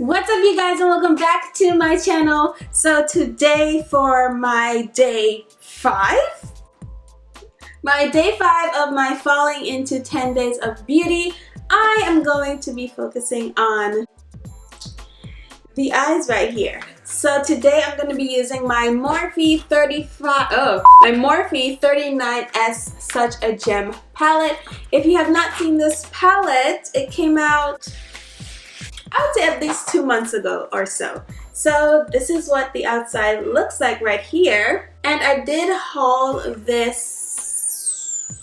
What's up, you guys, and welcome back to my channel. So today for my day 5 of my falling into 10 days of beauty, I am going to be focusing on the eyes right here. So today I'm going to be using my Morphe 39S Such a Gem palette. If you have not seen this palette, it came out, I would say, at least 2 months ago or so. So this is what the outside looks like right here. And I did haul this.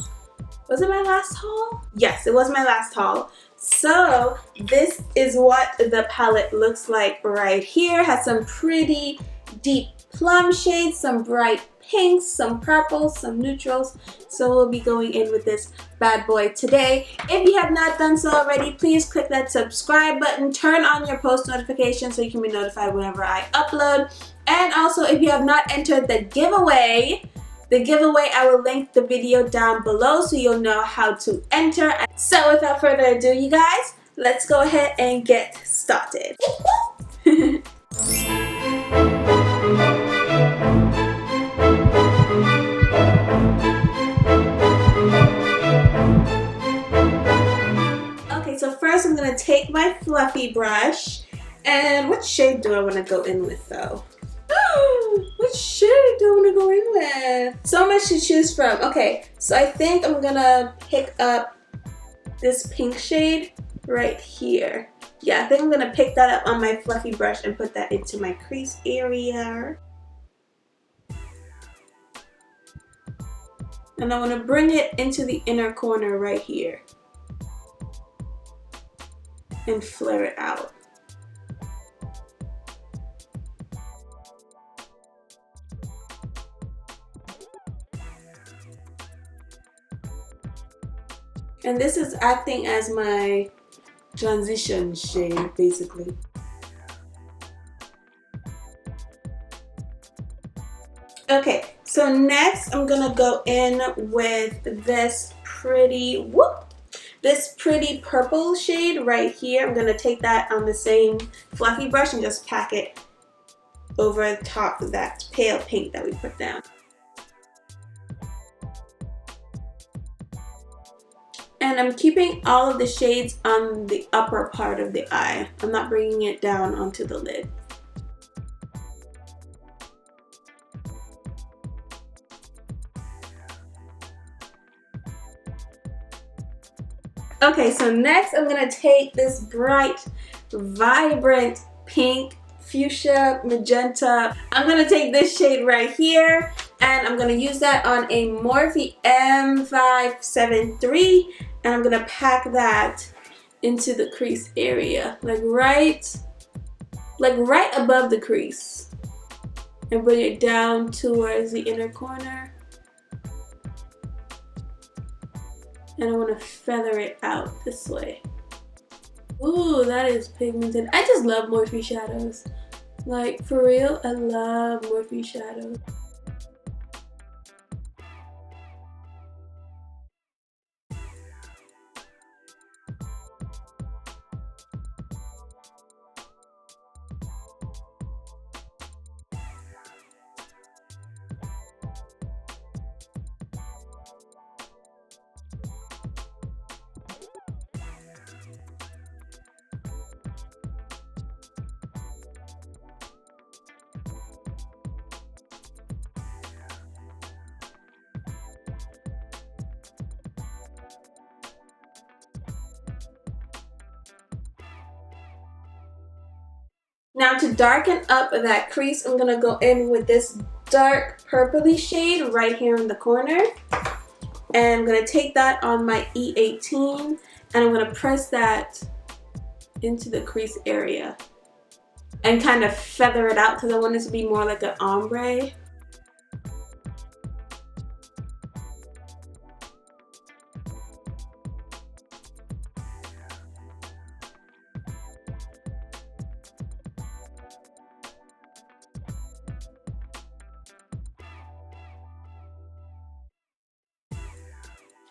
Was it my last haul? Yes, it was my last haul. So this is what the palette looks like right here. Has some pretty deep plum shades, some bright pinks, some purples, some neutrals. So we'll be going in with this bad boy today. If you have not done so already, please click that subscribe button, turn on your post notifications so you can be notified whenever I upload. And also, if you have not entered the giveaway, I will link the video down below so you'll know how to enter. So without further ado, you guys, let's go ahead and get started. Okay, so first I'm going to take my fluffy brush, and what shade do I want to go in with though? What shade do I want to go in with? So much to choose from. Okay, so I think I'm gonna pick up this pink shade right here. Yeah, I think I'm gonna pick that up on my fluffy brush and put that into my crease area. And I want to bring it into the inner corner right here and flare it out. And this is acting as my transition shade, basically. Okay, so next I'm gonna go in with this pretty, purple shade right here. I'm gonna take that on the same fluffy brush and just pack it over the top of that pale pink that we put down. And I'm keeping all of the shades on the upper part of the eye. I'm not bringing it down onto the lid. Okay, so next I'm gonna take this bright, vibrant pink, fuchsia, magenta. I'm gonna take this shade right here, and I'm gonna use that on a Morphe M573, and I'm gonna pack that into the crease area, like right above the crease, and bring it down towards the inner corner. And I want to feather it out this way. Ooh, that is pigmented. I just love Morphe shadows. Like, for real, I love Morphe shadows. Now to darken up that crease, I'm going to go in with this dark purpley shade right here in the corner. And I'm going to take that on my E18 and I'm going to press that into the crease area and kind of feather it out because I want it to be more like an ombre.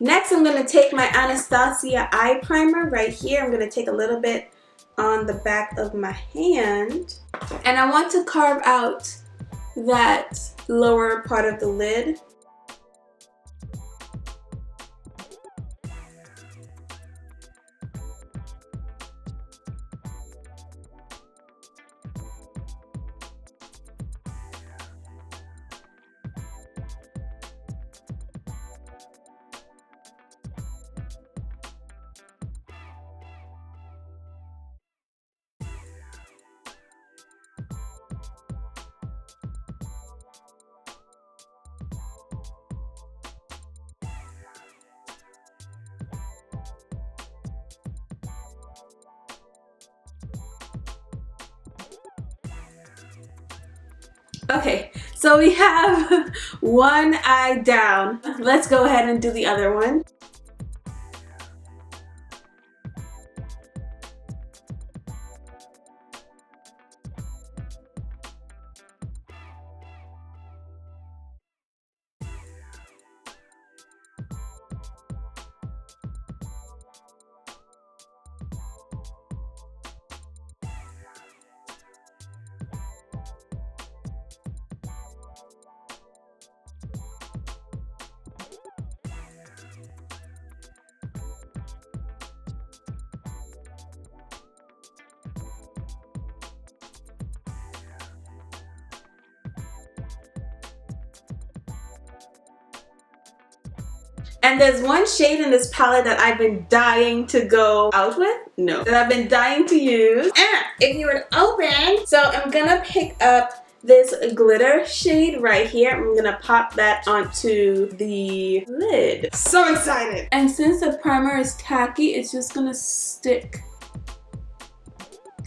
Next, I'm going to take my Anastasia eye primer right here. I'm going to take a little bit on the back of my hand. And I want to carve out that lower part of the lid. Okay, so we have one eye down. Let's go ahead and do the other one. And there's one shade in this palette that I've been dying to go out with. No. That I've been dying to use. If you would open. So I'm gonna pick up this glitter shade right here. I'm gonna pop that onto the lid. So excited. And since the primer is tacky, it's just gonna stick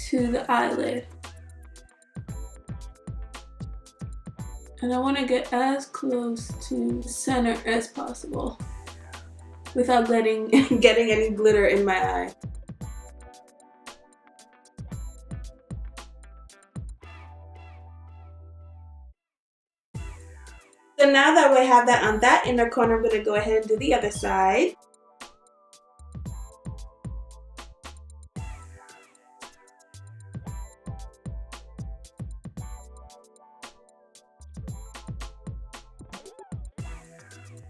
to the eyelid. And I want to get as close to the center as possible without getting any glitter in my eye. So now that we have that on that inner corner, I'm going to go ahead and do the other side.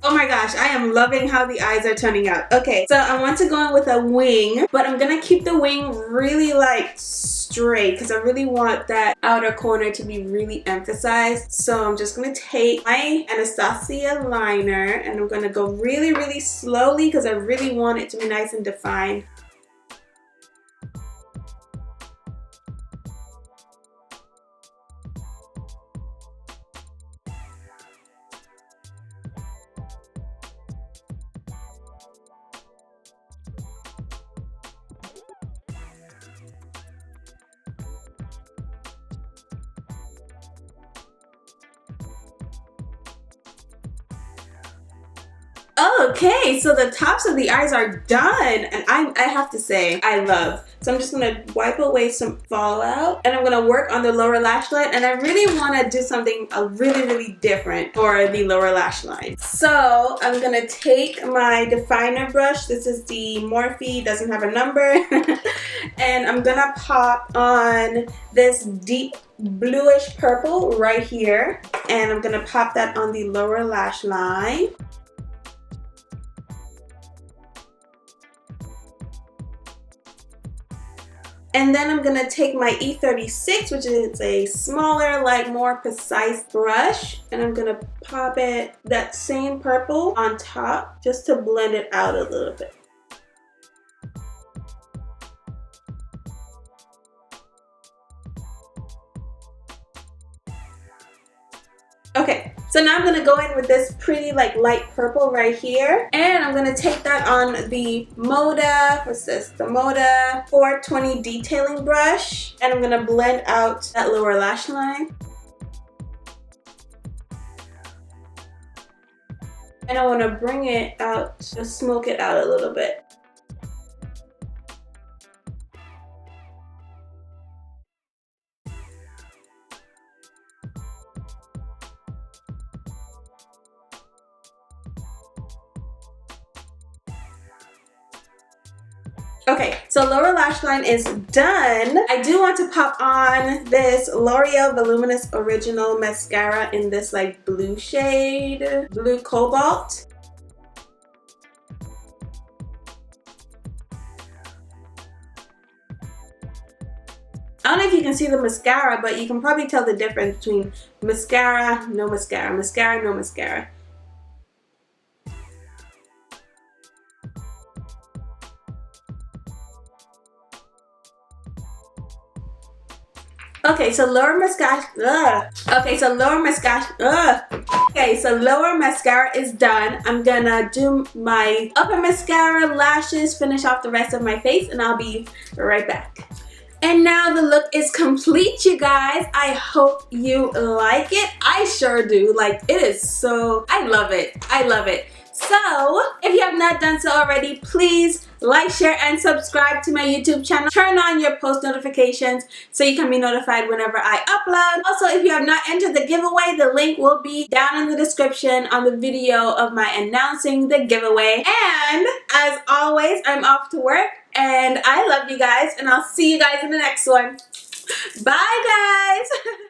Oh my gosh, I am loving how the eyes are turning out. Okay, so I want to go in with a wing, but I'm gonna keep the wing really like straight because I really want that outer corner to be really emphasized. So I'm just gonna take my Anastasia liner and I'm gonna go really, really slowly because I really want it to be nice and defined. Okay, so the tops of the eyes are done, and I have to say, I love. So I'm just gonna wipe away some fallout, and I'm gonna work on the lower lash line, and I really wanna do something really, really different for the lower lash line. So I'm gonna take my definer brush. This is the Morphe, doesn't have a number, and I'm gonna pop on this deep bluish purple right here, and I'm gonna pop that on the lower lash line. And then I'm gonna take my E36, which is a smaller, like more precise brush, and I'm gonna pop it, that same purple on top, just to blend it out a little bit. Okay, so now I'm gonna go in with this pretty like light purple right here, and I'm gonna take that on the Moda, what's this? The Moda 420 detailing brush, and I'm gonna blend out that lower lash line. And I wanna bring it out, just smoke it out a little bit. Okay, so lower lash line is done. I do want to pop on this L'Oreal Voluminous Original Mascara in this like blue shade, blue cobalt. I don't know if you can see the mascara, but you can probably tell the difference between mascara, no mascara, mascara, no mascara. Okay, so lower mascara. Okay, so lower mascara. Okay, so lower mascara is done. I'm gonna do my upper mascara, lashes, finish off the rest of my face, and I'll be right back. And now the look is complete, you guys. I hope you like it. I sure do. Like, it is so, I love it. I love it. So, if you have not done so already, please like, share, and subscribe to my YouTube channel. Turn on your post notifications so you can be notified whenever I upload. Also, if you have not entered the giveaway, the link will be down in the description on the video of my announcing the giveaway. And as always, I'm off to work, and I love you guys, and I'll see you guys in the next one. Bye, guys!